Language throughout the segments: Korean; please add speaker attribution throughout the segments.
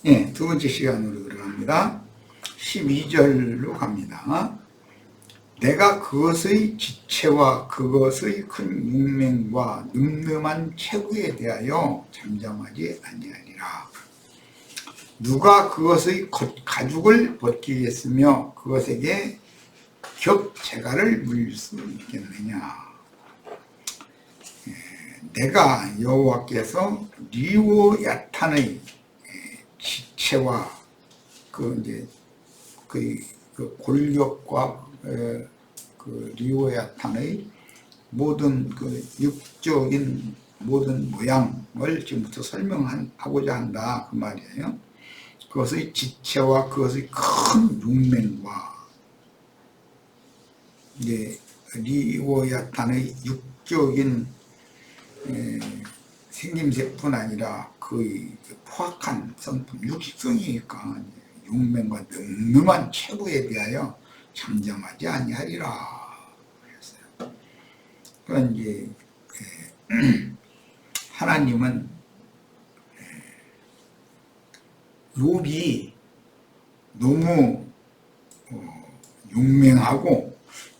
Speaker 1: 예, 두 번째 시간으로 들어갑니다. 12절로 갑니다. 내가 그것의 지체와 그것의 큰 용맹과 늠름한 체구에 대하여 잠잠하지 아니하리라. 누가 그것의 가죽을 벗기겠으며 그것에게 겹재갈을 물릴 수 있겠느냐. 내가 여호와께서 리오야탄의 지체와 그 골격과 그 리오야탄의 모든 그 육적인 모든 모양을 지금부터 설명하고자 한다 그 말이에요. 그것의 지체와 그것의 큰 용맹과 리오야탄의 육적인 생김새뿐 아니라 그 포악한 성품, 육식성이니까 용맹과 늠름한 체구에 대하여 잠잠하지 아니하리라 그랬어요. 그러니까 이제 하나님은 욥이 너무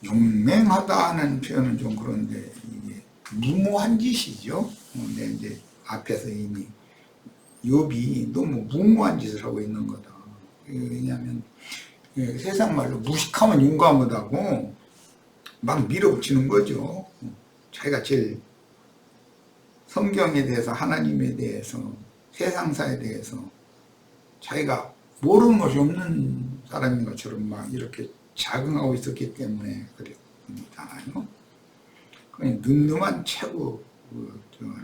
Speaker 1: 용맹하다는 표현은 좀 그런데 이게 무모한 짓이죠. 근데 이제 앞에서 이미 욥이 너무 무모한 짓을 하고 있는 거다. 왜냐하면 세상 말로 무식하면 용감하다고 막 밀어붙이는 거죠. 자기가 제일 성경에 대해서, 하나님에 대해서, 세상사에 대해서 자기가 모르는 것이 없는 사람인 것처럼 막 이렇게 자긍하고 있었기 때문에 그랬잖아요. 늠름한 체구,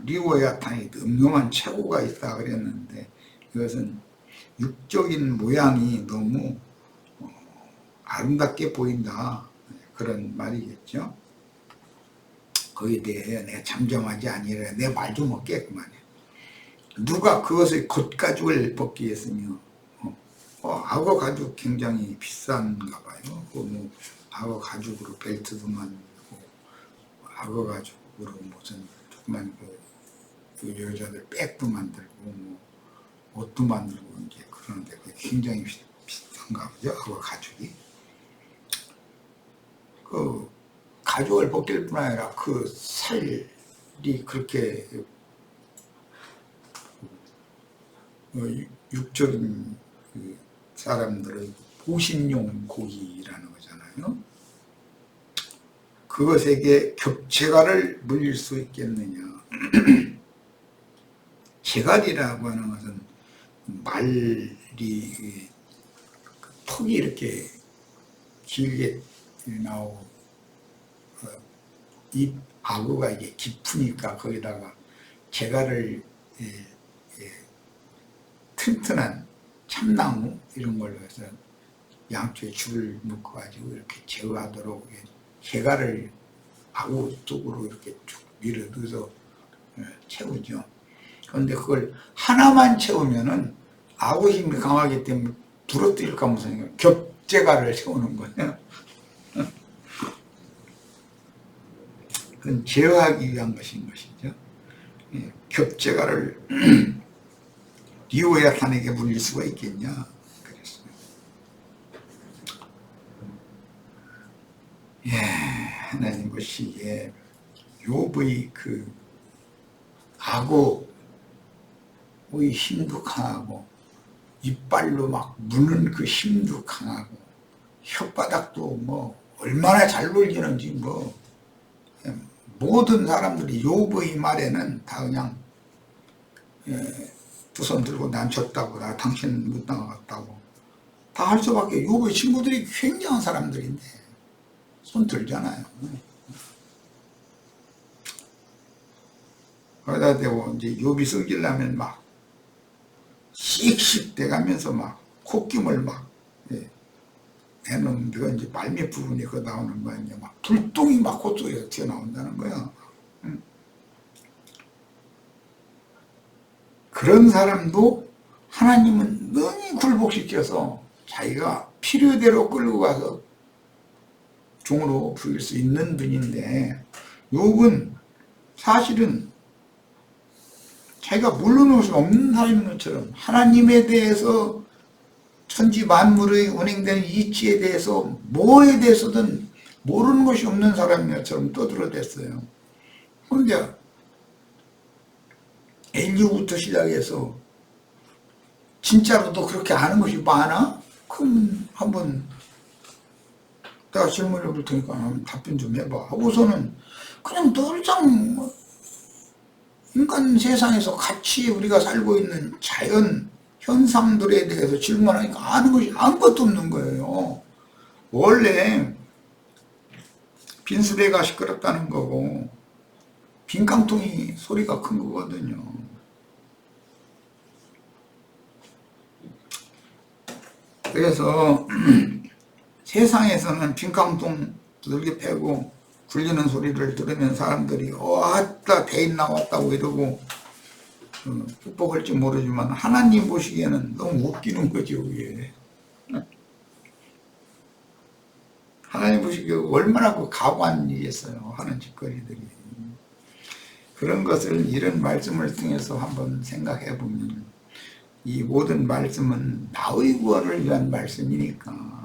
Speaker 1: 리오야탄이 늠름한 체구가 있다 그랬는데 이것은 육적인 모양이 너무 아름답게 보인다 그런 말이겠죠. 거기에 대해 내가 잠잠하지 아니라 내 말 좀 없겠구만요. 누가 그것의 겉가죽을 벗기겠으며 악어 가죽 굉장히 비싼가 봐요. 뭐 악어 가죽으로 벨트도 만들고 악어 가죽으로 무슨 조그만 그 여자들 백도 만들고 뭐 옷도 만들고 이제 그러는데 굉장히 비싼가 보죠. 악어 가죽이. 그 가죽을 벗길 뿐 아니라 그 살이 그렇게 육적인 그 사람들의 보신용 고기라는 거잖아요. 그것에게 겹재갈을 물릴 수 있겠느냐. 재갈이라고 하는 것은 말이 턱이 이렇게 길게 나오고 입 아구가 이게 깊으니까 거기다가 재갈을 튼튼한 참나무 이런 걸로 해서 양쪽에 줄을 묶어가지고 이렇게 제어하도록 재갈을 아구 쪽으로 이렇게 쭉 밀어 넣어서 채우죠. 그런데 그걸 하나만 채우면은 아구 힘이 강하기 때문에 부러뜨릴까 무슨 겹재갈을 채우는 거예요. 그건 제어하기 위한 것인 것이죠. 겹재갈을 리오야탄에게 물릴 수가 있겠냐 그랬어요. 하나님 보시기에 욥의 그 악어의 힘도 강하고 이빨로 막 무는 그 힘도 강하고 혓바닥도 뭐 얼마나 잘 놀리는지 뭐 모든 사람들이 욥의 말에는 다 그냥 두 손 들고 난 졌다고, 나 당신 못 나갔다고 다 할 수밖에. 욥의 친구들이 굉장한 사람들인데 손 들잖아요. 그러다 대고 이제 욥이 성질나면 막 씩씩 대가면서 막 콧김을 막 내놓는데 이제 말밑 부분이 그 나오는 거야. 이제 막 불똥이 막 콧속에서 튀어나온다는 거야. 그런 사람도 하나님은 능히 굴복시켜서 자기가 필요대로 끌고 가서 종으로 부릴 수 있는 분인데 욥은 사실은 자기가 모르는 것이 없는 사람인 것처럼 하나님에 대해서 천지 만물의 운행되는 이치에 대해서 뭐에 대해서든 모르는 것이 없는 사람인 것처럼 떠들어댔어요. 그런데 인류부터 시작해서 진짜로도 그렇게 아는 것이 많아? 그럼 한번 내가 질문을 볼 테니까 한번 답변 좀 해봐 하고서는 그냥 늘상 인간 세상에서 같이 우리가 살고 있는 자연 현상들에 대해서 질문하니까 아는 것이 아무것도 없는 거예요. 원래 빈수레가 시끄럽다는 거고 빈깡통이 소리가 큰 거거든요. 그래서 세상에서는 빈깡통 두들겨 패고 굴리는 소리를 들으면 사람들이 아따 대인 나왔다고 이러고 극복할지 모르지만 하나님 보시기에는 너무 웃기는 거죠. 그게. 하나님 보시기에 얼마나 그 가관 일이겠어요. 하는 짓거리들이. 그런 것을 이런 말씀을 통해서 한번 생각해 보면 이 모든 말씀은 나의 구원을 위한 말씀이니까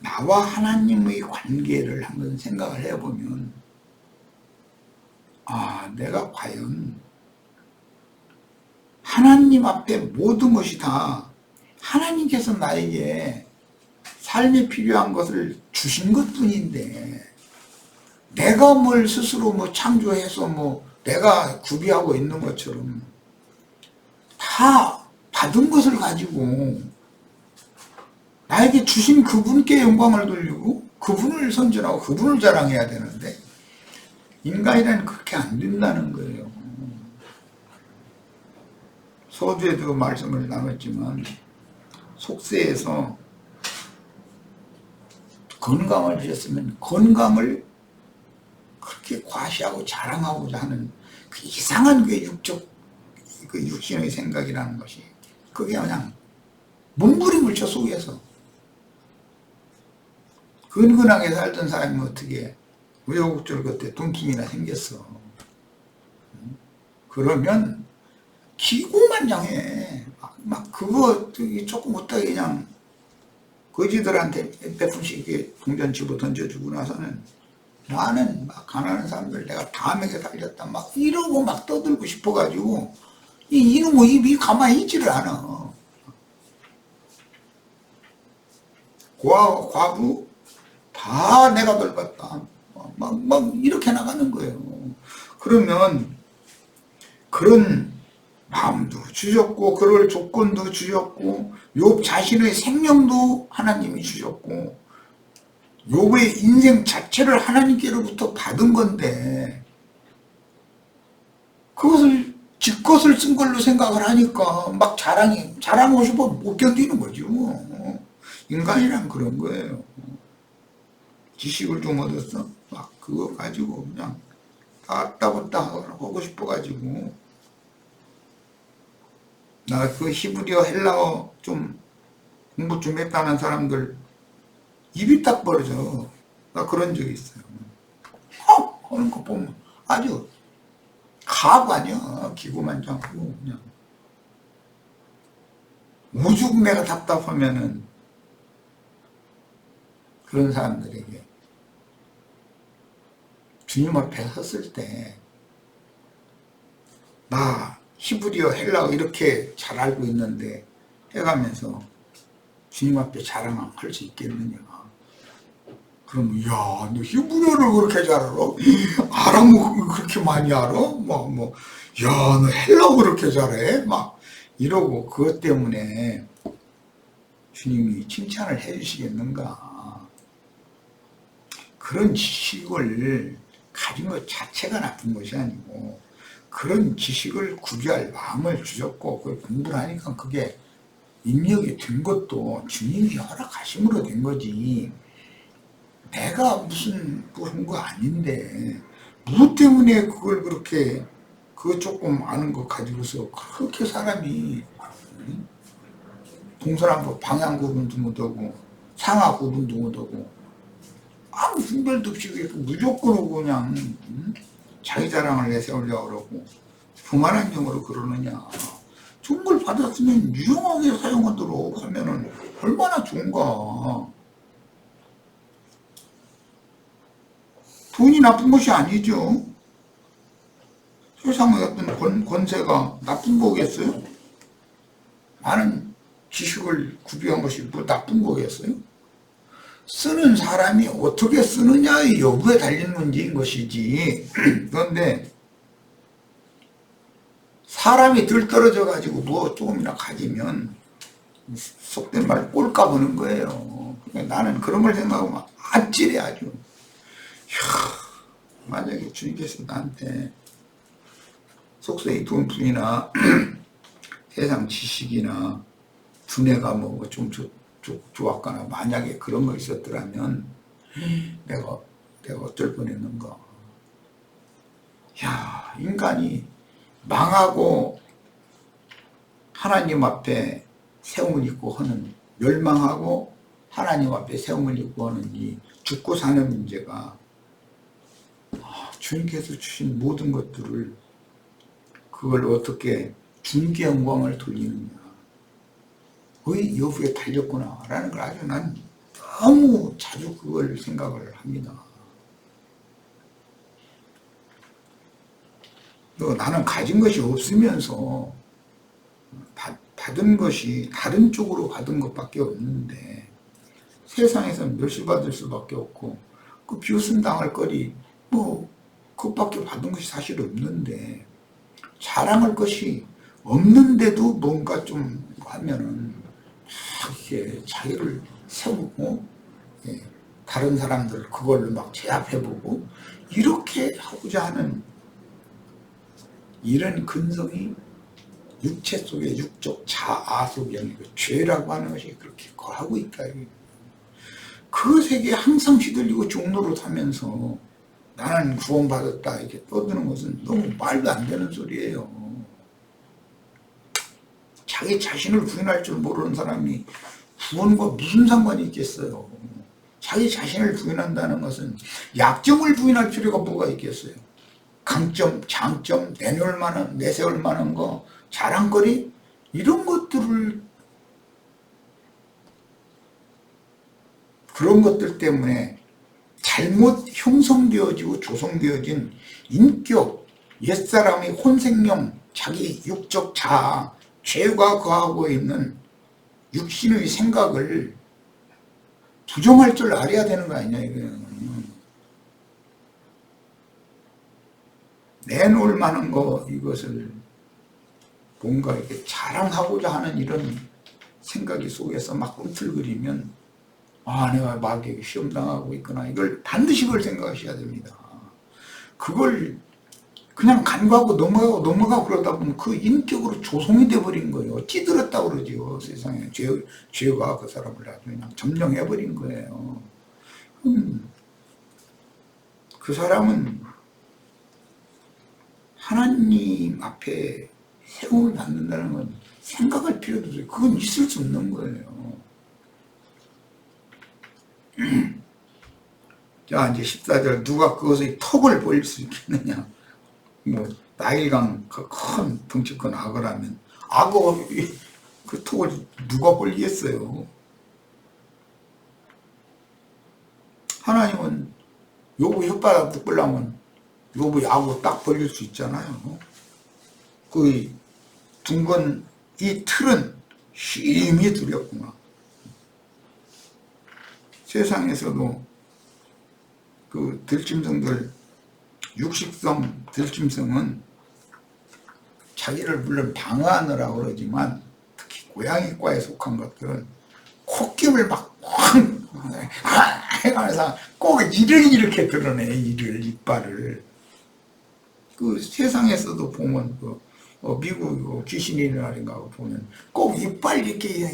Speaker 1: 나와 하나님의 관계를 한번 생각을 해보면 내가 과연 하나님 앞에 모든 것이 다 하나님께서 나에게 삶에 필요한 것을 주신 것뿐인데 내가 뭘 스스로 창조해서 내가 구비하고 있는 것처럼 다 받은 것을 가지고 나에게 주신 그분께 영광을 돌리고 그분을 선전하고 그분을 자랑해야 되는데 인간이란 그렇게 안 된다는 거예요. 서두에도 말씀을 나눴지만 속세에서 건강을 주셨으면 건강을 그렇게 과시하고 자랑하고자 하는 그 이상한 그 육신의 생각이라는 것이 그게 그냥 몸부림을 쳐 속에서 근근하게 살던 사람이 어떻게 우여곡절 끝에 동킹이나 생겼어. 그러면 기고만장해. 막 그거 조금 못하게 그냥 거지들한테 몇 푼씩 이렇게 동전 집어 던져주고 나서는 나는 막 가난한 사람들 내가 다 먹여 살렸다 막 이러고 막 떠들고 싶어가지고 이놈의 입이 가만히 있지를 않아. 과부 다 내가 돌봤다. 막 이렇게 나가는 거예요. 그러면 그런 마음도 주셨고 그럴 조건도 주셨고 욥 자신의 생명도 하나님이 주셨고 욥의 인생 자체를 하나님께로부터 받은 건데 그것을 지 것을 쓴 걸로 생각을 하니까 막 자랑하고 싶어 못 견디는 거죠. 인간이란 그런 거예요. 지식을 좀 얻었어? 막 그거 가지고 그냥 따따붙다 하고 싶어가지고 나 그 히브리어 헬라어 좀 공부 좀 했다는 사람들 입이 딱 벌어져. 나 그런 적이 있어요. 하는 거 보면 아주 가관이야. 기고만장하고 그냥 오죽 내가 답답하면은 그런 사람들에게 주님 앞에 섰을 때 나 히브리어 헬라어 이렇게 잘 알고 있는데 해가면서 주님 앞에 자랑할 수 있겠느냐. 그러면 야, 너 히브리어를 그렇게 잘 알아? 아람어 그렇게 많이 알아? 야, 너 헬라어 그렇게 잘해? 막 이러고 그것 때문에 주님이 칭찬을 해주시겠는가. 그런 지식을 가진 것 자체가 나쁜 것이 아니고 그런 지식을 구비할 마음을 주셨고 그걸 공부를 하니까 그게 입력이 된 것도 주님이 허락하심으로 된 거지 내가 무슨 그런 거 아닌데 무엇 때문에 그걸 그렇게 그거 조금 아는 거 가지고서 그렇게 사람이 동서남북 방향 구분도 못하고 상하 구분도 못하고 아무 분별도 없이 무조건 그냥 자기 자랑을 내세우려고 그러고 흉한 영으로 그러느냐. 좋은 걸 받았으면 유용하게 사용하도록 하면은 얼마나 좋은가. 돈이 나쁜 것이 아니죠. 세상의 어떤 권세가 나쁜 거겠어요? 많은 지식을 구비한 것이 뭐 나쁜 거겠어요? 쓰는 사람이 어떻게 쓰느냐의 여부에 달린 문제인 것이지. 그런데 사람이 들떨어져 가지고 뭐 조금이나 가지면 속된 말 꼴까 보는 거예요. 그러니까 나는 그런 걸 생각하면 아찔해 아주. 이야, 만약에 주님께서 나한테 속세의 돈뿐이나 세상 지식이나 두뇌가 뭐 좀 좋았거나 만약에 그런 거 있었더라면 내가 어쩔 뻔했는가. 야, 인간이 망하고 하나님 앞에 세움을 입고 하는, 멸망하고 하나님 앞에 세움을 입고 하는 이 죽고 사는 문제가 주님께서 주신 모든 것들을 그걸 어떻게 주님께 영광을 돌리느냐 의 여부에 달렸구나 라는 걸 아주 난 너무 자주 그걸 생각을 합니다. 나는 가진 것이 없으면서 받은 것이 다른 쪽으로 받은 것밖에 없는데 세상에서는 멸시받을 수밖에 없고 그 비웃음 당할 거리 뭐 그것밖에 받은 것이 사실 없는데 자랑할 것이 없는데도 뭔가 좀 하면은 이렇게 자기를 세우고 다른 사람들 그걸로 막 제압해보고 이렇게 하고자 하는 이런 근성이 육체 속에 육적 자아 속에 죄라고 하는 것이 그렇게 거하고 있다. 그 세계에 항상 휘둘리고 종노릇하면서 나는 구원받았다 이렇게 떠드는 것은 너무 말도 안 되는 소리예요. 자기 자신을 부인할 줄 모르는 사람이 구원과 무슨 상관이 있겠어요. 자기 자신을 부인한다는 것은 약점을 부인할 필요가 뭐가 있겠어요. 강점, 장점, 내세울 만한 거, 자랑거리 이런 것들을 그런 것들 때문에 잘못 형성되어지고 조성되어진 인격, 옛사람의 혼생명, 자기 육적 자아, 죄가 거하고 있는 육신의 생각을 부정할 줄 알아야 되는 거 아니냐 이거는. 내놓을 만한 거 이것을 뭔가 이렇게 자랑하고자 하는 이런 생각이 속에서 막 꿈틀거리면 내가 마귀에게 시험당하고 있구나. 이걸 반드시 그걸 생각하셔야 됩니다. 그걸 그냥 간과하고 넘어가고 그러다 보면 그 인격으로 조성이 돼버린 거예요. 찌들었다고 그러죠. 세상에 죄가 그 사람을 아주 그냥 점령해버린 거예요. 그 사람은 하나님 앞에 세움을 받는다는 건 생각할 필요도 없어요. 그건 있을 수 없는 거예요. 자, 이제 14절 누가 그것의 턱을 벌릴 수 있겠느냐. 뭐 나일강 큰 덩치 큰 악어라면 악어 그 턱을 누가 벌리겠어요. 하나님은 요부 혓바닥 묶으려면 요부 악어 딱 벌릴 수 있잖아요. 그 둥근 이 틀은 힘이 두렵구나. 세상에서도 그 들짐승들, 육식성 들짐승은 자기를 물론 방어하느라고 그러지만 특히 고양이과에 속한 것들은 콧김을 막 해가면서 꼭 이를 이렇게 드러내. 이빨을. 그 세상에서도 보면 미국 귀신이라든가 보면 꼭 이빨 이렇게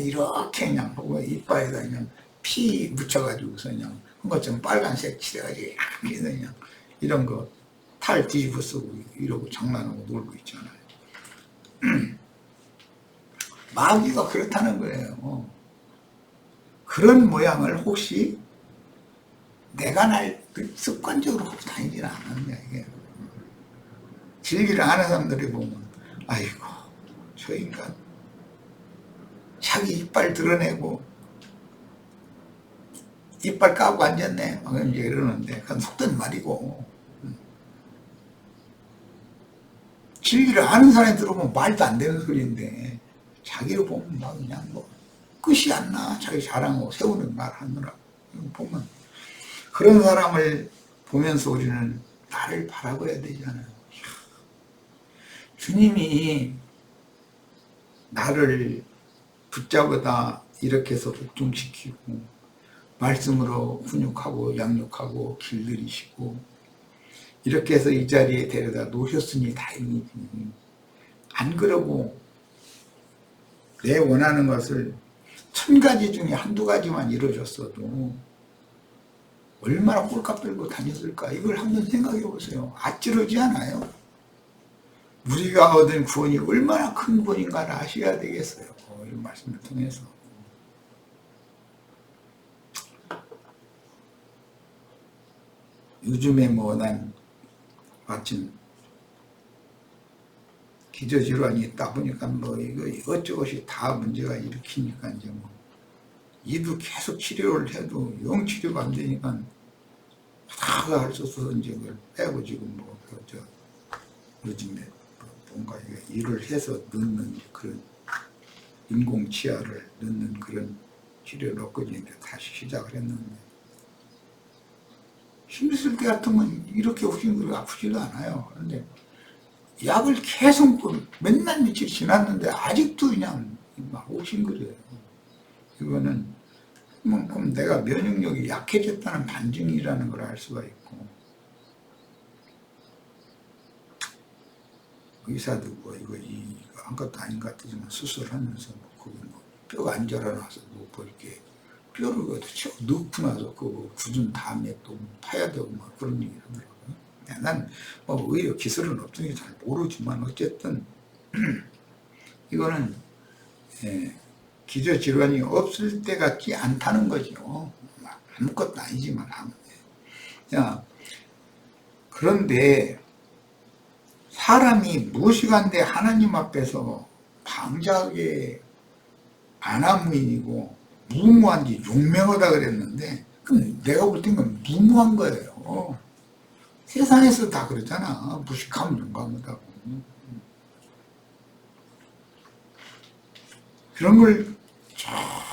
Speaker 1: 그냥 하고 이빨에다 그냥 피 묻혀가지고서 그냥 한 것처럼 빨간색 칠해가지고 그냥 이런 거 탈 뒤집어 쓰고 이러고 장난하고 놀고 있잖아요. 마귀가 그렇다는 거예요. 그런 모양을 혹시 내가 날 습관적으로 하고 다니지는 않았냐 이게. 진리를 아는 사람들이 보면 아이고 저 인간 자기 이빨 드러내고 이빨 까고 앉았네 막 이제 이러는데 그건 속된 말이고, 진리를 아는 사람이 들어보면 말도 안 되는 소리인데 자기를 보면 막 그냥 뭐 끝이 안 나. 자기 자랑하고 세우는 말 하느라 보면 그런 사람을 보면서 우리는 나를 바라봐야 되잖아요. 주님이 나를 붙잡아다 이렇게 해서 복종시키고 말씀으로 훈육하고 양육하고 길들이시고 이렇게 해서 이 자리에 데려다 놓으셨으니 다행이지. 안 그러고 내 원하는 것을 1000가지 중에 한두 가지만 이루어졌어도 얼마나 꼴값 들고 다녔을까. 이걸 한번 생각해 보세요. 아찔하지 않아요? 우리가 얻은 구원이 얼마나 큰 구원인가를 아셔야 되겠어요. 이런 말씀을 통해서. 요즘에 난 마침 기저질환이 있다 보니까 이거 어쩌고시 다 문제가 일으키니까 이제 이도 계속 치료를 해도 영 치료가 안 되니까 다 할 수 없어서 이제 그걸 빼고 지금 요즘에 뭔가 일을 해서 넣는 그런 인공치아를 넣는 그런 치료를 엊그제 다시 시작을 했는데 힘있을 때 같으면 이렇게 아프지도 않아요. 그런데 약을 계속 맨날 며칠 지났는데 아직도 그냥 막 오싱그려요. 이거는 그럼 내가 면역력이 약해졌다는 반증이라는 걸 알 수가 있고, 의사도 이거 아무것도 아닌 것 같지만 수술하면서 거기 뼈가 안 자라나서 이렇게 뼈를 넣고 나서 굳은 다음에 또 파야 되고 그런 얘기를 하더라고요. 난 의료 기술은 없으니 잘 모르지만 어쨌든 이거는 기저질환이 없을 때 같지 않다는 거죠. 아무것도 아니지만. 그런데 사람이 무시간대 하나님 앞에서 방자하게 안하무인이고 무모한지 용맹하다 그랬는데 그럼 내가 볼 땐 그건 무모한 거예요. 세상에서 다 그러잖아. 무식하면 용감하다고. 그런 걸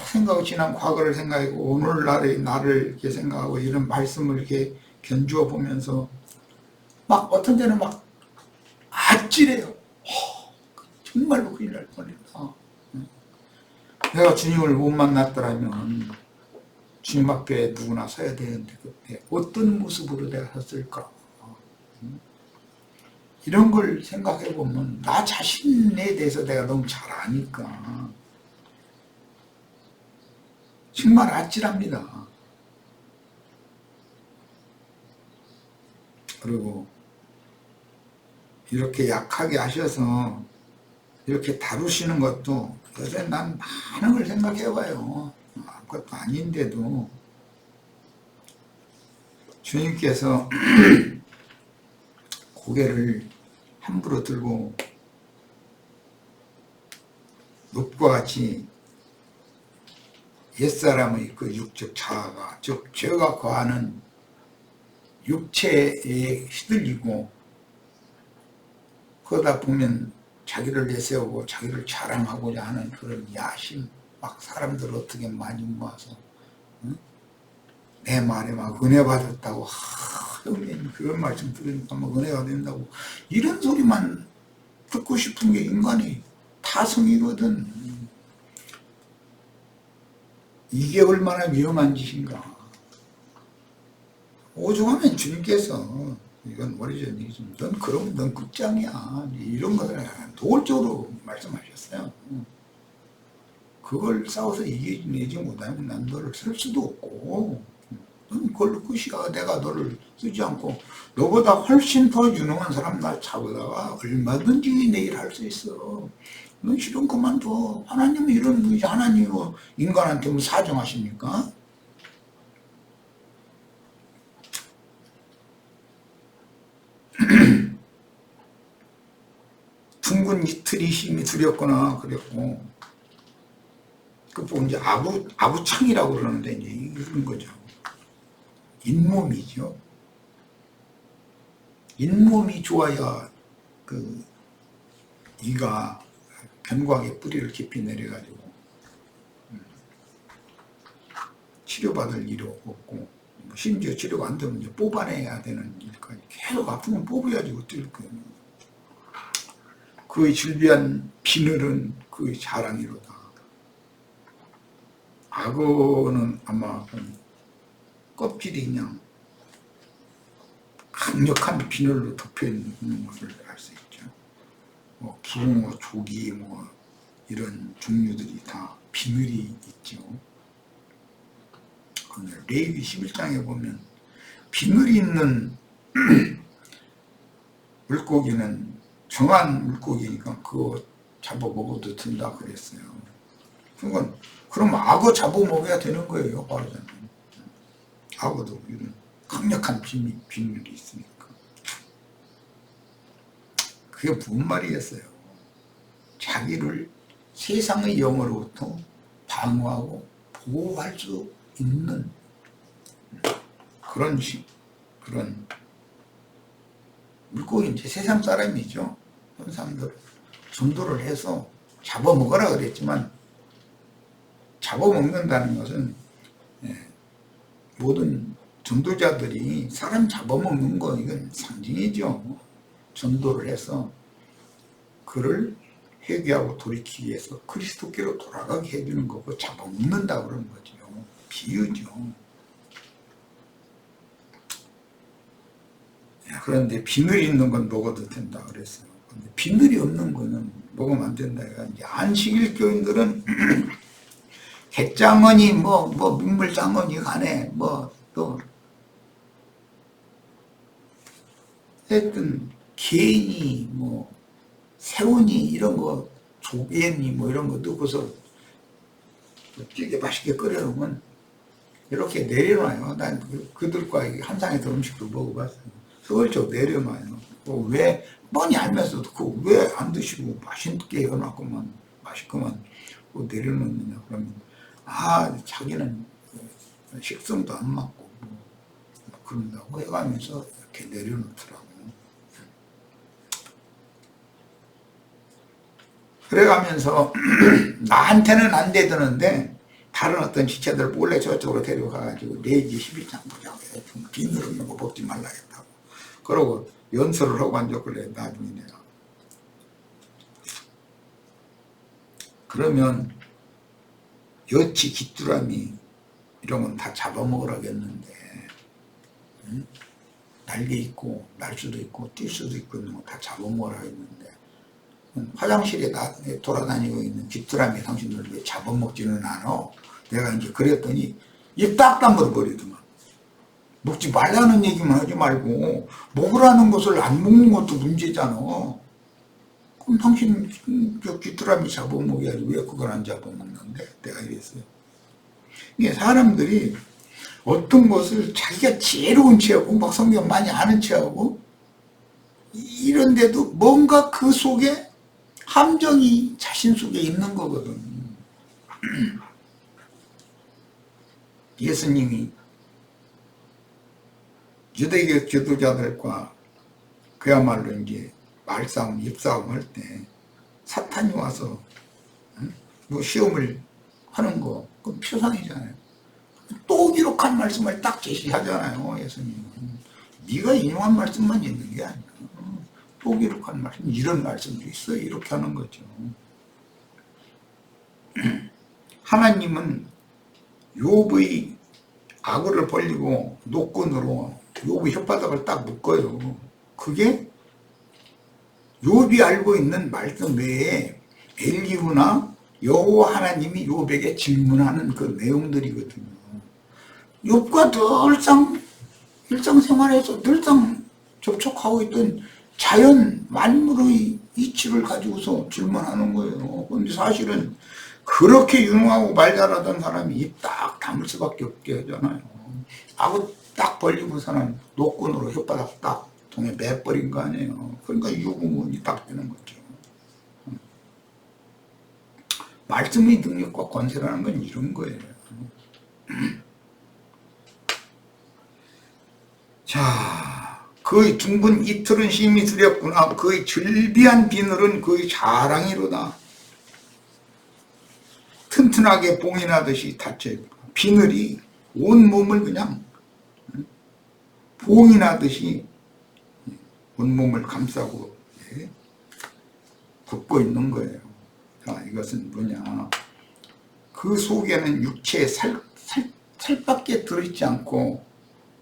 Speaker 1: 생각하고 지난 과거를 생각하고 오늘날의 나를 이렇게 생각하고 이런 말씀을 이렇게 견주어 보면서 막 어떤 때는 막 아찔해요. 정말로 큰일 날 뻔했다. 내가 주님을 못 만났더라면 주님 앞에 누구나 서야 되는데 그때 어떤 모습으로 내가 섰을까. 이런 걸 생각해 보면 나 자신에 대해서 내가 너무 잘 아니까 정말 아찔합니다. 그리고 이렇게 약하게 하셔서 이렇게 다루시는 것도 요새 난 많은 걸 생각해 봐요. 아무것도 아닌데도 주님께서 고개를 함부로 들고 욥과 같이 옛사람의 그 육적 자아가 즉 죄가 거하는 육체에 휘둘리고 그러다 보면 자기를 내세우고 자기를 자랑하고자 하는 그런 야심, 막 사람들 어떻게 많이 모아서 내 말에 막 은혜 받았다고 형님 그런 말씀 들으니까 막 은혜가 된다고 이런 소리만 듣고 싶은 게 인간의 타성이거든. 이게 얼마나 위험한 짓인가. 오죽하면 주님께서 이건 오래전 얘기지만 넌 그러면 넌 끝장이야 이런 거를 노골적으로 말씀하셨어요. 그걸 싸워서 이겨내지 못하면 난 너를 쓸 수도 없고 넌 그걸로 끝이야. 내가 너를 쓰지 않고 너보다 훨씬 더 유능한 사람 나 잡아다가 얼마든지 내 일 할 수 있어. 넌 실은 그만둬. 하나님은 이런 분이지. 하나님은 인간한테 뭐 사정하십니까? 진군 이틀이 힘이 두렵구나 그랬고, 그 보고 이제 아부창이라고 그러는데 이제 이런 거죠. 잇몸이죠. 잇몸이 좋아야 그 이가 견곽에 뿌리를 깊이 내려가지고 치료받을 일이 없고, 심지어 치료가 안 되면 이제 뽑아내야 되는 일까지 계속 아프면 뽑아야지 어떨 거예요. 그의 질비한 비늘은 그의 자랑이로다. 악어는 아마 껍질이 그냥 강력한 비늘로 덮여 있는 것을 알 수 있죠. 뭐 붕어, 조기 뭐 이런 종류들이 다 비늘이 있죠. 레위기 11장에 보면 비늘이 있는 물고기는 정한 물고기니까 그거 잡아 먹어도 된다 그랬어요. 그건 그럼 악어 잡아 먹어야 되는 거예요, 바로자는. 악어도 이런 강력한 비늘이 있으니까. 그게 무슨 말이겠어요? 자기를 세상의 영으로부터 방어하고 보호할 수 있는 그런 물고기, 이제 세상 사람이죠. 그런 사람들 전도를 해서 잡아먹으라 그랬지만, 잡아먹는다는 것은 모든 전도자들이 사람 잡아먹는 거 이건 상징이죠. 전도를 해서 그를 회개하고 돌이키기 위해서 그리스도께로 돌아가게 해주는 거고, 잡아먹는다 그런 거죠. 비유죠. 그런데 비늘이 있는 건 먹어도 된다 그랬어요. 근데 비늘이 없는 거는 먹으면 안 된다. 이제 안식일 교인들은 갯장어니 뭐 민물장어니 간에 또 하여튼 게니 뭐 새우니 이런 거, 조개니 뭐 이런 거 넣고서 찌개 맛있게 끓여놓으면 이렇게 내려놔요. 난 그들과 한상에서 음식도 먹어봤어요. 슬쩍 내려놔요. 왜 뻔히 알면서도 그거 왜 안 드시고 맛있게 해놨구만, 맛있구만 내려놓느냐. 그러면 자기는 식성도 안 맞고 뭐 그런다고 해가면서 이렇게 내려놓더라고요. 그래가면서 나한테는 안 되드는데 다른 어떤 지체들 몰래 저쪽으로 데려가가지고 레위기 11장 보자고 해. 비늘 없는 거 먹지 말라겠다고. 그러고 연설을 하고 앉았길래 나중에 내가. 그러면 여치, 귀뚜라미 이런 건 다 잡아먹으라겠는데, 응? 날개 있고 날 수도 있고 뛸 수도 있고 있는 거 다 잡아먹으라겠는데, 화장실에 돌아다니고 있는 귀뚜라미 당신들 왜 잡아먹지는 않아? 내가 이제 그랬더니 입 딱 다물어 버리더만. 먹지 말라는 얘기만 하지 말고 먹으라는 것을 안 먹는 것도 문제잖아. 그럼 당신 저 귀뚜라미 잡아먹어야지 왜 그걸 안 잡아먹는데? 내가 이랬어요. 이게 사람들이 어떤 것을 자기가 지혜로운 체하고 막 성경 많이 아는 체하고 이런데도 뭔가 그 속에 함정이 자신 속에 있는 거거든. 예수님이 유대교 지도자들과 그야말로 이제 말싸움, 입싸움 할 때 사탄이 와서 뭐 시험을 하는 거, 그건 표상이잖아요. 또 기록한 말씀을 딱 제시하잖아요, 예수님은. 네가 인용한 말씀만 있는 게 아니야. 또 기록한 말씀, 이런 말씀도 있어요. 이렇게 하는 거죠. 하나님은 욥의 악어를 벌리고 노끈으로 욥의 혓바닥을 딱 묶어요. 그게 욥이 알고 있는 말씀 외에 엘리후나 여호와 하나님이 욥에게 질문하는 그 내용들이거든요. 욥과 늘상 일상생활에서 늘상 접촉하고 있던 자연 만물의 이치를 가지고서 질문하는 거예요. 그런데 사실은 그렇게 유능하고 말 잘하던 사람이 입 딱 다물 수밖에 없게 하잖아요. 악어 딱 벌리고서는 노끈으로 혓바닥 딱 통에 매버린 거 아니에요. 그러니까 유구문이 딱 되는 거죠. 말씀의 능력과 권세라는 건 이런 거예요. 자, 그의 둥근 이틀은 심히 두렵구나. 그의 즐비한 비늘은 그의 자랑이로다. 튼튼하게 봉이 나듯이 닫혀있고, 비늘이 온 몸을 그냥 봉이 나듯이 온몸을 감싸고 덮고 있는 거예요. 자, 이것은 뭐냐, 그 속에는 육체의 살밖에 들어있지 않고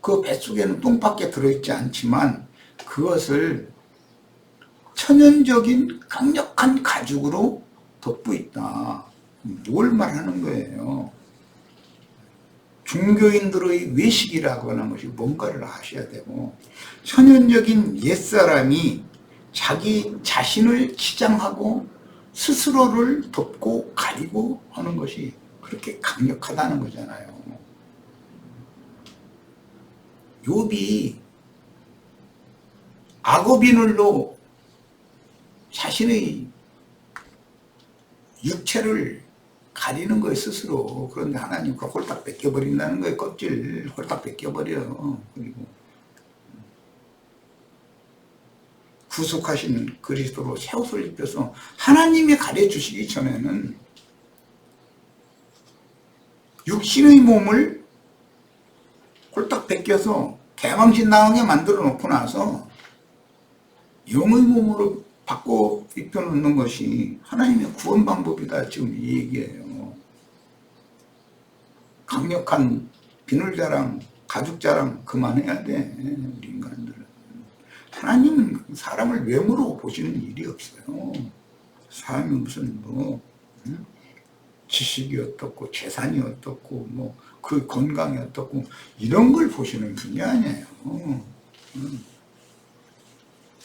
Speaker 1: 그 뱃속에는 똥밖에 들어있지 않지만 그것을 천연적인 강력한 가죽으로 덮고 있다. 뭘 말하는 거예요? 종교인들의 외식이라고 하는 것이 뭔가를 아셔야 되고, 천연적인 옛사람이 자기 자신을 치장하고 스스로를 덮고 가리고 하는 것이 그렇게 강력하다는 거잖아요. 욥이 악어 비늘로 자신의 육체를 가리는 거예요, 스스로. 그런데 하나님 그 홀딱 벗겨버린다는 거예요. 껍질 홀딱 벗겨버려. 그리고 구속하신 그리스도로 새 옷을 입혀서 하나님이 가려주시기 전에는 육신의 몸을 홀딱 벗겨서 개망신당하게 만들어 놓고 나서 영의 몸으로 바꿔 입혀놓는 것이 하나님의 구원 방법이다, 지금 이 얘기예요. 강력한 비늘자랑 가죽자랑 그만해야 돼, 우리 인간들은. 하나님은 사람을 외모로 보시는 일이 없어요. 사람이 무슨 지식이 어떻고 재산이 어떻고 그 건강이 어떻고 이런 걸 보시는 분이 아니에요.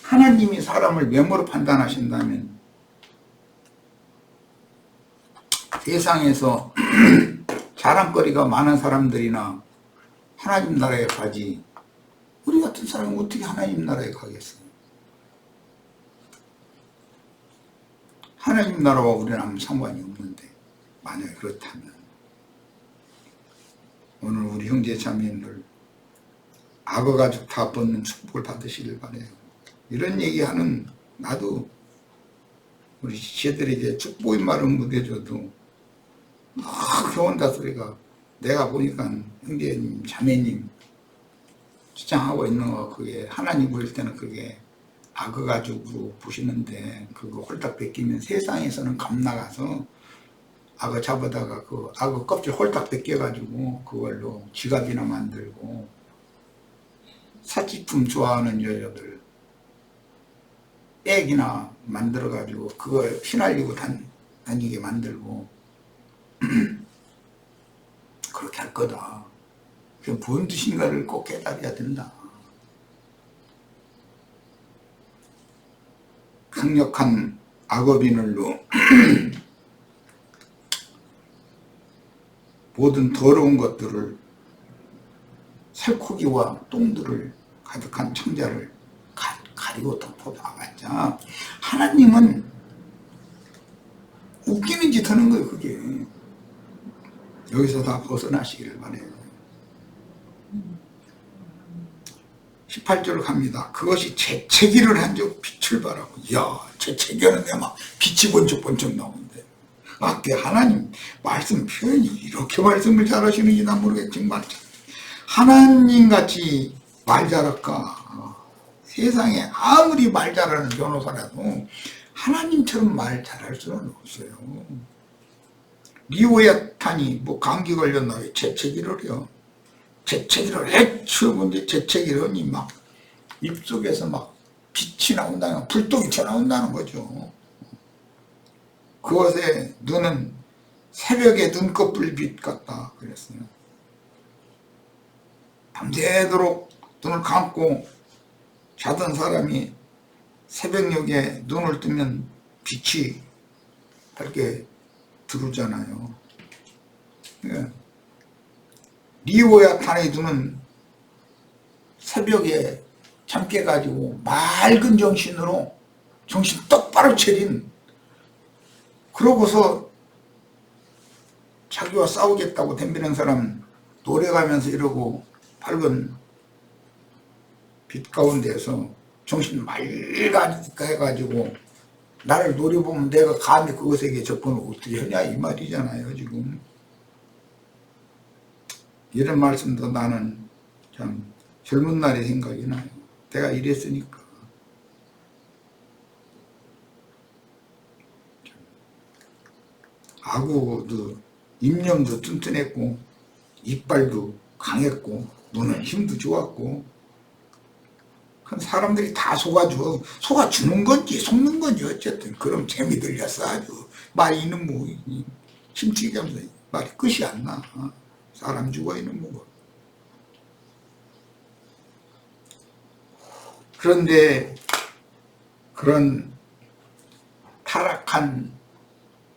Speaker 1: 하나님이 사람을 외모로 판단하신다면 세상에서 자랑거리가 많은 사람들이나 하나님 나라에 가지, 우리 같은 사람은 어떻게 하나님 나라에 가겠어요? 하나님 나라와 우리는 아무 상관이 없는데, 만약에 그렇다면 오늘 우리 형제 자매들 악어 가죽 다 벗는 축복을 받으시길 바래요. 이런 얘기하는 나도 우리 지체들에게 축복의 말은 못해줘도 겨운다 소리가, 내가 보니까 형제님 자매님 주장하고 있는 거, 그게 하나님 보일 때는 그게 악어 가죽으로 보시는데, 그거 홀딱 벗기면 세상에서는 겁나가서 악어 잡아다가 그 악어 껍질 홀딱 벗겨가지고 그걸로 지갑이나 만들고, 사치품 좋아하는 여자들 백이나 만들어가지고 그걸 휘날리고 다니게 만들고 그렇게 할 거다. 그게 뭔 뜻인가를 꼭 깨달아야 된다. 강력한 악어 비늘로 모든 더러운 것들을, 살코기와 똥들을 가득한 창자를 가리고 덮어 나갔자, 하나님은 웃기는 짓 하는 거예요. 그게 여기서 다 벗어나시기를 바래요. 18절 갑니다. 그것이 재채기를 한 적 빛을 발하고, 이야, 재채기하는데 막 빛이 번쩍번쩍 나오는데, 그 하나님 말씀 표현이 이렇게 말씀을 잘하시는지 난 모르겠지만, 하나님같이 말 잘할까? 세상에 아무리 말 잘하는 변호사라도 하나님처럼 말 잘할 수는 없어요. 리오야탄이 감기 걸렸나 왜 재채기를 해요. 재채기를 해치우는데 재채기를 하니 막 입속에서 막 빛이 나온다는, 불똥이 튀어나온다는 거죠. 그것에 눈은 새벽에 눈꺼풀빛 같다 그랬어요. 밤새도록 눈을 감고 자던 사람이 새벽녘에 눈을 뜨면 빛이 밝게 들어오잖아요. 리오야탄의 눈은 새벽에 잠 깨가지고 맑은 정신으로 정신 똑바로 차린, 그러고서 자기와 싸우겠다고 덤비는 사람 노래가면서 이러고 밝은 빛 가운데에서 정신 맑으니까 해가지고 나를 노려보면 내가 감히 그것에게 접근을 어떻게 하냐 이 말이잖아요. 지금 이런 말씀도 나는 참 젊은 날의 생각이 나요. 내가 이랬으니까. 아구도 입념도 튼튼했고 이빨도 강했고 눈은 힘도 좋았고 그럼 사람들이 다 속아주는 건지 속는 건지 어쨌든 그럼 재미 들렸어. 아주 말이 있는 뭐 힘치게 하면서 말이 끝이 안 나. 사람 죽어있는 뭐. 그런데 그런 타락한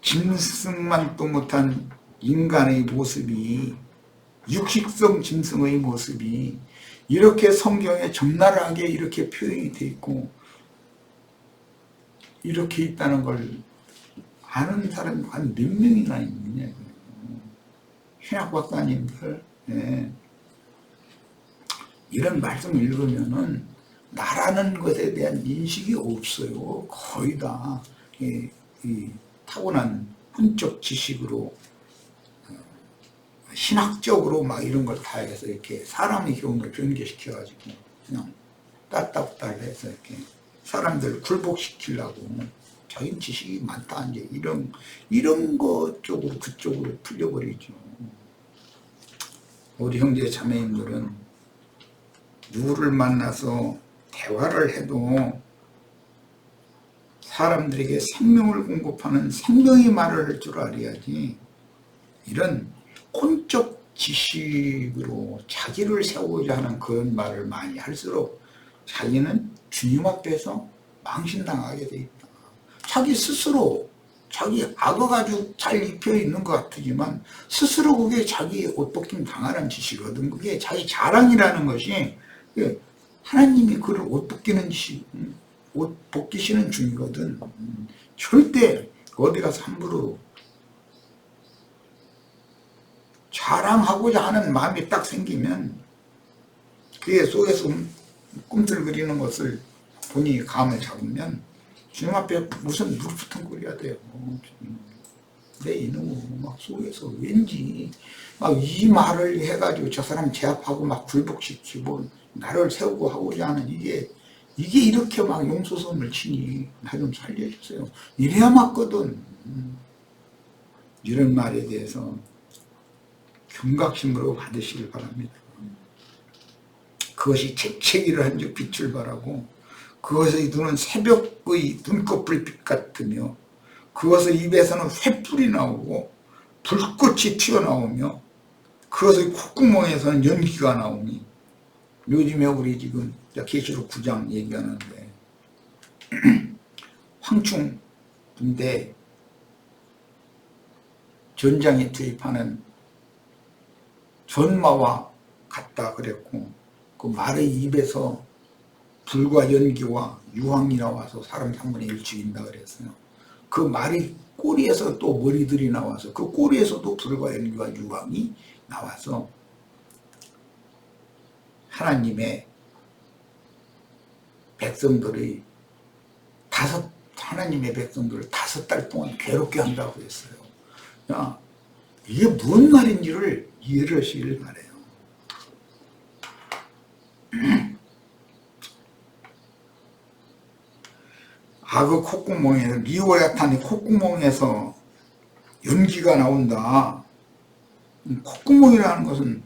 Speaker 1: 짐승만도 못한 인간의 모습이, 육식성 짐승의 모습이 이렇게 성경에 적나라하게 이렇게 표현이 되어 있고 이렇게 있다는 걸 아는 사람이 한 몇 명이나 있느냐. 신학 박사님들, 예. 이런 말씀을 읽으면은 나라는 것에 대한 인식이 없어요. 거의 다 이 타고난 hun적 지식으로 신학적으로 막 이런 걸 다 해서 이렇게 사람의 교훈을 변개시켜가지고 그냥 따따따를 해서 이렇게 사람들 굴복시키려고 자기 지식이 많다 이제 이런 것 쪽으로 그쪽으로 풀려버리죠. 우리 형제 자매님들은 누구를 만나서 대화를 해도 사람들에게 생명을 공급하는 생명의 말을 할 줄 알아야지 이런 혼적 지식으로 자기를 세우고자 하는 그런 말을 많이 할수록 자기는 주님 앞에서 망신당하게 돼 있다. 자기 스스로 자기 악어가 아주 잘 입혀 있는 것 같지만 스스로 그게 자기 옷 벗김 당하는 짓이거든. 그게 자기 자랑이라는 것이 하나님이 그를 옷 벗기는 짓이 옷 벗기시는 중이거든. 절대 어디 가서 함부로 자랑하고자 하는 마음이 딱 생기면 그의 속에서 꿈틀거리는 것을 본인이 감을 잡으면 주님 앞에 무슨 무릎腾거려야 돼요. 내 이놈 막 속에서 왠지 막 이 말을 해가지고 저 사람 제압하고 막 굴복시키고 나를 세우고 하고자 하는 이게 이렇게 막 용서섬을 치니 나 좀 살려주세요. 이래야 맞거든. 이런 말에 대해서 경각심으로 받으시길 바랍니다. 그것이 재채기를 한 즉 빛을 발하고 그것의 눈은 새벽의 눈꺼풀빛 같으며 그것의 입에서는 횃불이 나오고 불꽃이 튀어나오며 그것의 콧구멍에서는 연기가 나오니 요즘에 우리 지금 계시록 9장 얘기하는데 황충 군대 전장에 투입하는 전마와 같다 그랬고 그 말의 입에서 불과 연기와 유황이 나와서 사람 3분의 1 죽인다 그랬어요. 그 말의 꼬리에서 또 머리들이 나와서 그 꼬리에서도 불과 연기와 유황이 나와서 하나님의 백성들의 하나님의 백성들을 5달 동안 괴롭게 한다고 했어요. 야, 이게 뭔 말인지를 이해를 하시길 바래요. 그 콧구멍에서 리오야탄이 콧구멍에서 연기가 나온다. 콧구멍이라는 것은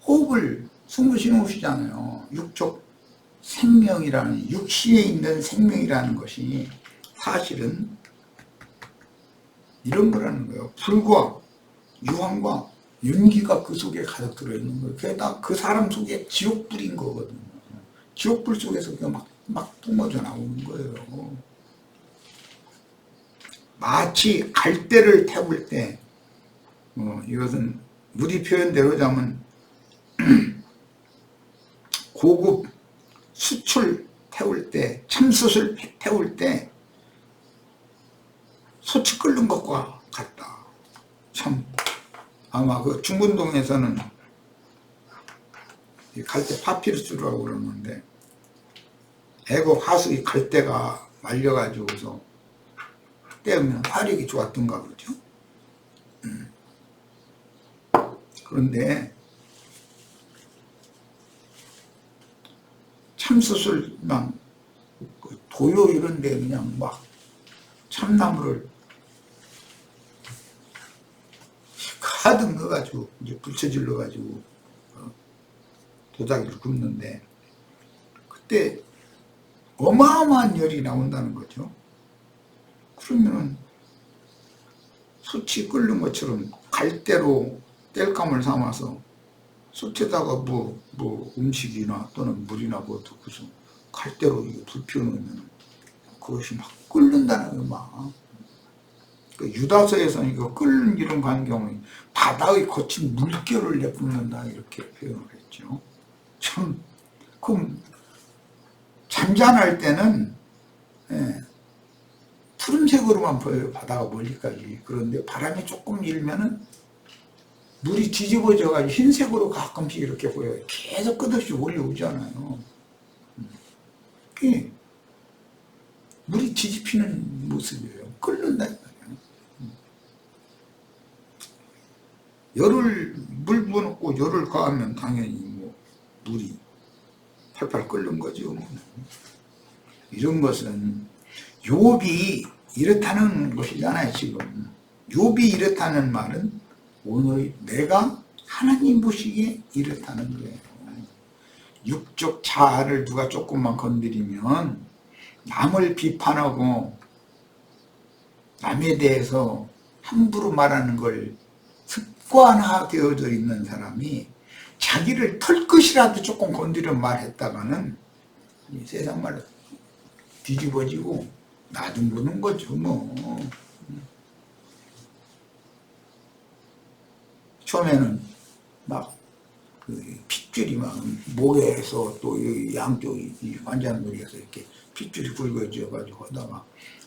Speaker 1: 호흡을 숨을 쉬시잖아요. 육적 생명이라는 육신에 있는 생명이라는 것이 사실은 이런 거라는 거예요. 불과 유황과 연기가 그 속에 가득 들어있는 거예요. 그게 다 그 사람 속에 지옥불인 거거든요. 지옥불 속에서 막 뿜어져 나오는 거예요. 마치 갈대를 태울 때 이것은 우리 표현대로 자면 고급 수출 태울 때 참숯을 태울 때 소치 끓는 것과 같다. 참 아마 그 중군동에서는 갈대 파피루스라고 그러는데, 애국 하수의 갈대가 말려가지고서 때우면 화력이 좋았던가 그러죠. 그런데 참수술만 도요 이런데 그냥 막 참나무를 가득 넣어가지고 이제 불쳐질러 가지고 도자기를 굽는데, 그때 어마어마한 열이 나온다는 거죠. 그러면은 숯이 끓는 것처럼 갈대로 땔감을 삼아서 숯에다가 뭐 음식이나 또는 물이나 뭐 넣고서 갈대로 불 피워놓으면 그것이 막 끓는다는 거 막. 그 유다서에서는 이거 끓는 이런 광경이 바다의 거친 물결을 내뿜는다 이렇게 표현을 했죠. 참, 그럼 잔잔할 때는 푸른색으로만 보여요. 바다가 멀리까지. 그런데 바람이 조금 일면은 물이 뒤집어져가지고 흰색으로 가끔씩 이렇게 보여요. 계속 끝없이 올려오잖아요. 그게 물이 뒤집히는 모습이에요. 끓는다. 열을 물 부어놓고 열을 가하면 당연히 뭐 물이 팔팔 끓는 거죠. 이런 것은 욥이 이렇다는 것이잖아요. 지금 욥이 이렇다는 말은 오늘 내가 하나님 보시기에 이렇다는 거예요. 육적 자아를 누가 조금만 건드리면 남을 비판하고 남에 대해서 함부로 말하는 걸 습관화되어져 있는 사람이 자기를 털 것이라도 조금 건드려 말했다가는 세상 말로 뒤집어지고 나중 보는 거죠. 뭐 처음에는 막 핏줄이 막 목에서 또 양쪽 관자놀이에서 이렇게 핏줄이 굵어져 가지고 하다가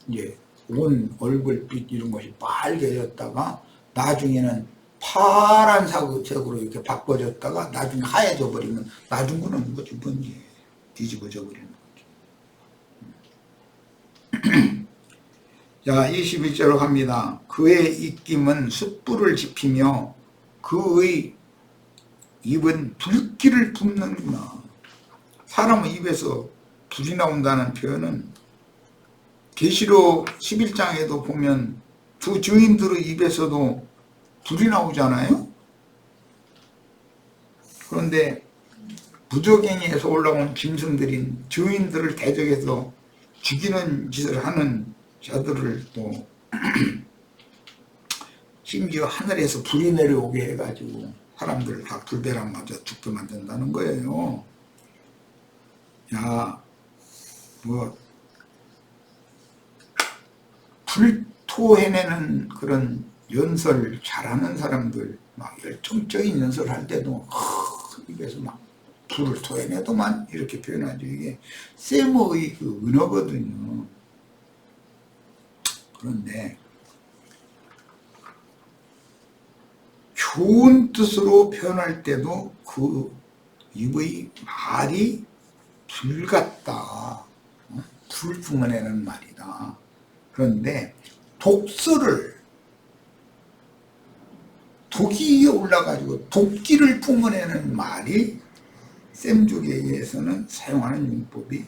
Speaker 1: 이제 온 얼굴빛 이런 것이 빨개졌다가 나중에는 파란 색으로 이렇게 바꿔졌다가 나중에 하얘져 버리면 나중 거는 뭐지 뭔지 뒤집어져 버리는 거죠. 자, 21절로 갑니다. 그의 입김은 숯불을 지피며 그의 입은 불길을 뿜는구나. 사람의 입에서 불이 나온다는 표현은 계시록 11장에도 보면 두 증인들의 입에서도 불이 나오잖아요. 그런데 무적행위에서 올라온 짐승들인 증인들을 대적해서 죽이는 짓을 하는 자들을 또 심지어 하늘에서 불이 내려오게 해가지고 사람들을 다 불벼락 맞아 죽게 만든다는 거예요. 야, 뭐 불토해내는 그런 연설 잘하는 사람들, 막 열정적인 연설을 할 때도 입에서 막 불을 토해내도만 이렇게 표현하죠. 이게 세모의 그 은어거든요. 그런데 좋은 뜻으로 표현할 때도 그 입의 말이 불 같다. 불 뿜어내는 말이다. 그런데 독설을 독이 올라가지고 독기를 뿜어내는 말이 셈족에 의해서는 사용하는 용법이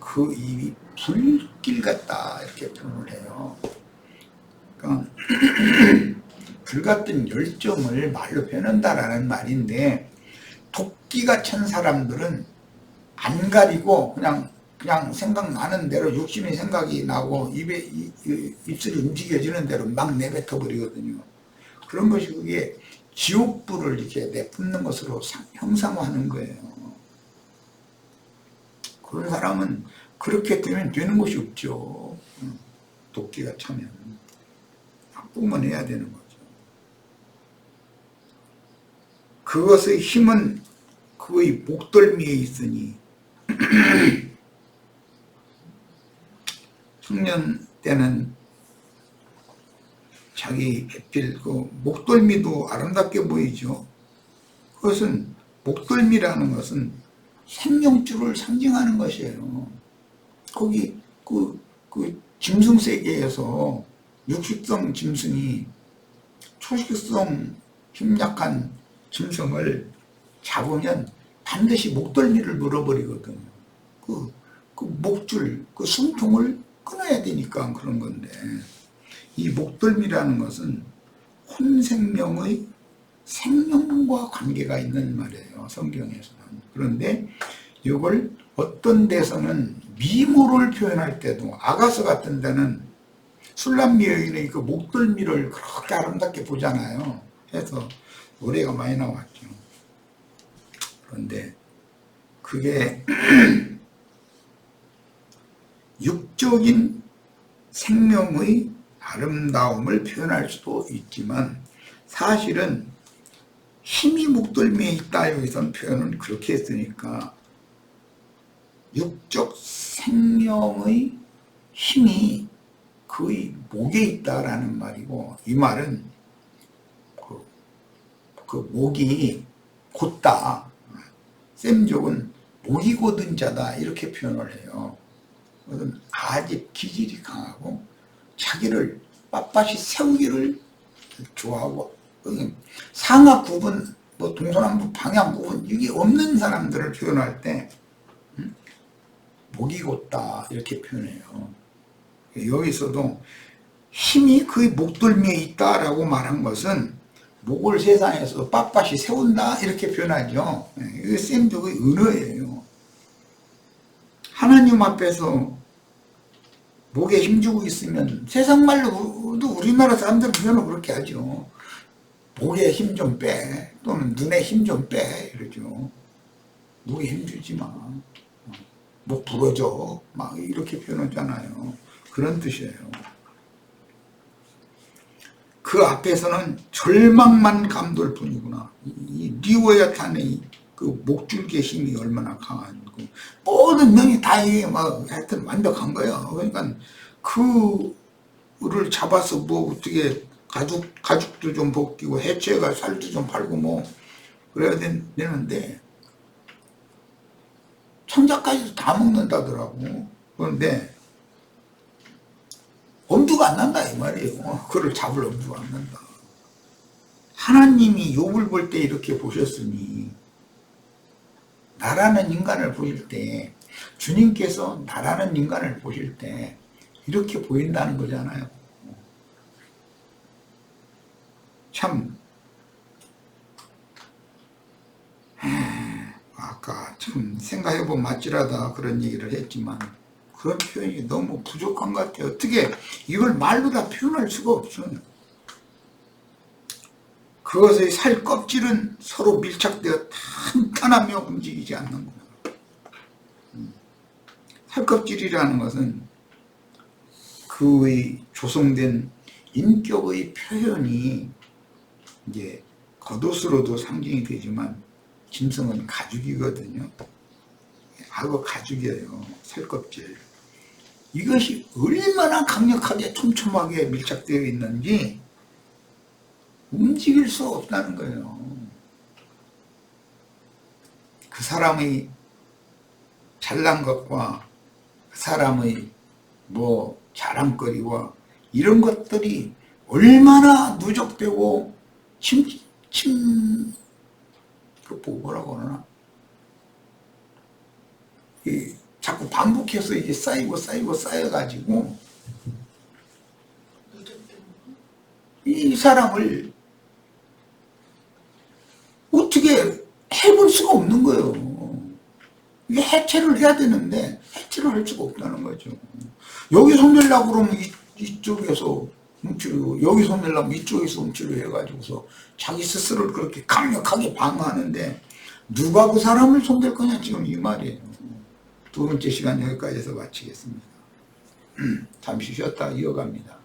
Speaker 1: 그 입이 불길 같다 이렇게 표현을 해요. 그러니까 불같은 열정을 말로 표현한다라는 말인데, 독기가 찬 사람들은 안 가리고 그냥 생각나는 대로 욕심의 생각이 나고 입술이 움직여지는 대로 막 내뱉어 버리거든요. 그런 것이 그게 지옥불을 이렇게 내뿜는 것으로 형상화하는 거예요. 그런 사람은 그렇게 되면 되는 것이 없죠. 독기가 차면 뿜어내야 되는 거죠. 그것의 힘은 그의 목덜미에 있으니 청년 때는 자기 배필 그 목덜미도 아름답게 보이죠. 그것은 목덜미라는 것은 생명줄을 상징하는 것이에요. 거기 그 짐승 세계에서 육식성 짐승이 초식성 힘약한 짐승을 잡으면 반드시 목덜미를 물어버리거든요. 그 목줄, 그 숨통을 끊어야 되니까 그런 건데, 이 목덜미라는 것은 혼생명의 생명과 관계가 있는 말이에요, 성경에서는. 그런데 이걸 어떤 데서는 미모를 표현할 때도, 아가서 같은 데는 술람미 여인의 그 목덜미를 그렇게 아름답게 보잖아요. 해서 노래가 많이 나왔죠. 그런데 그게 육적인 생명의 아름다움을 표현할 수도 있지만, 사실은 힘이 목덜미에 있다 여기선 표현은 그렇게 했으니까 육적 생명의 힘이 그의 목에 있다라는 말이고, 이 말은 그 목이 곧다, 셈족은 목이 곧은 자다 이렇게 표현을 해요. 그것은 아주 기질이 강하고 자기를 빳빳이 세우기를 좋아하고, 상하 구분, 뭐 동서남북 방향 구분 이게 없는 사람들을 표현할 때 목이 곧다 이렇게 표현해요. 여기서도 힘이 그의 목덜미에 있다라고 말한 것은 목을 세상에서 빳빳이 세운다 이렇게 표현하죠. 이게 셈족의 은어예요. 하나님 앞에서 목에 힘주고 있으면 세상 말로도 우리나라 사람들은 표현을 그렇게 하죠. 목에 힘 좀 빼, 또는 눈에 힘 좀 빼 이러죠. 목에 힘주지 마, 목 부러져 막 이렇게 표현하잖아요. 그런 뜻이에요. 그 앞에서는 절망만 감돌 뿐이구나. 이 리오야탄의 그 목줄기의 힘이 얼마나 강한고, 모든 명이 다 이게 막 하여튼 완벽한 거예요. 그러니까 그를 잡아서 뭐 어떻게 가죽도 좀 벗기고 해체가 살도 좀 팔고 뭐 그래야 되는데 천자까지도 다 먹는다더라고. 그런데 엄두가 안 난다 이 말이에요. 그를 잡을 엄두가 안 난다. 하나님이 욥을 볼 때 이렇게 보셨으니 나라는 인간을 보실 때, 주님께서 나라는 인간을 보실 때 이렇게 보인다는 거잖아요. 참 아까 참 생각해보면 맞지라다 그런 얘기를 했지만 그런 표현이 너무 부족한 것 같아요. 어떻게 이걸 말로 다 표현할 수가 없어요. 그것의 살 껍질은 서로 밀착되어 탄탄하며 움직이지 않는 거예요. 살 껍질이라는 것은 그의 조성된 인격의 표현이 이제 겉옷으로도 상징이 되지만 짐승은 가죽이거든요. 악어 가죽이에요. 살껍질. 이것이 얼마나 강력하게 촘촘하게 밀착되어 있는지 움직일 수 없다는 거예요. 그 사람의 잘난 것과 그 사람의 뭐 자랑거리와 이런 것들이 얼마나 누적되고 그 뭐라고 그러나 자꾸 반복해서 이게 쌓이고 쌓여가지고 이 사람을 어떻게 해볼 수가 없는 거예요. 이게 해체를 해야 되는데 해체를 할 수가 없다는 거죠. 여기 손내려고 그러면 이쪽에서 훔치고, 여기 손내려면 이쪽에서 훔치고 해가지고서 자기 스스로를 그렇게 강력하게 방어하는데 누가 그 사람을 손댈 거냐, 지금 이 말이에요. 두 번째 시간 여기까지 해서 마치겠습니다. 잠시 쉬었다 이어갑니다.